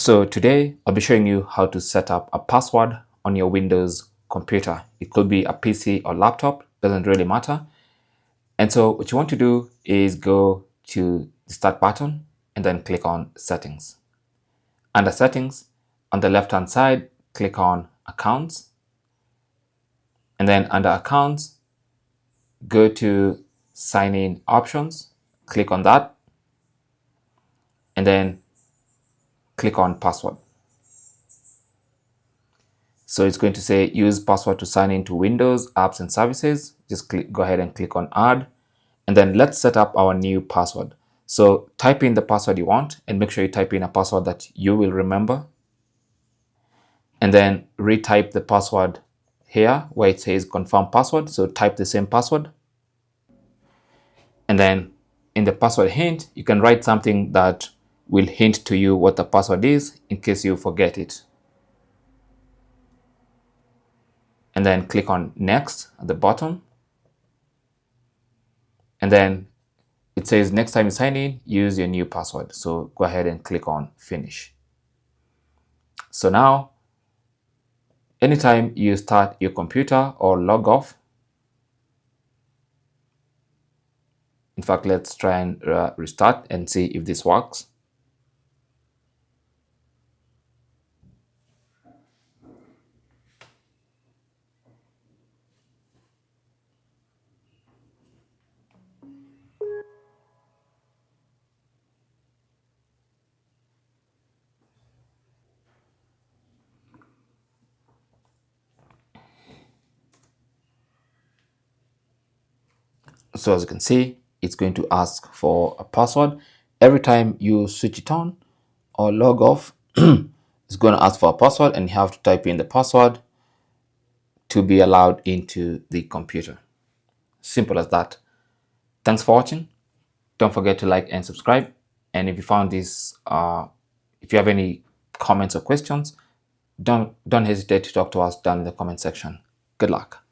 So today I'll be showing you how to set up a password on your Windows computer. It could be a PC or laptop, doesn't really matter. And so what you want to do is go to the start button and then click on settings. Under settings, on the left hand side, click on accounts. And then under accounts, go to sign in options, click on that, and then click on password. So it's going to say use password to sign into Windows apps and services. Just go ahead and click on add. And then let's set up our new password. So type in the password you want and make sure you type in a password that you will remember. And then retype the password here where it says confirm password. So type the same password. And then in the password hint, you can write something that will hint to you what the password is in case you forget it. And then click on next at the bottom. And then it says next time you sign in, use your new password. So go ahead and click on finish. So now, anytime you start your computer or log off, in fact, let's try and restart and see if this works. So as you can see, it's going to ask for a password. Every time you switch it on or log off, it's going to ask for a password and you have to type in the password to be allowed into the computer. Simple as that. Thanks for watching. Don't forget to like and subscribe. And if you found this, if you have any comments or questions, don't hesitate to talk to us down in the comment section. Good luck.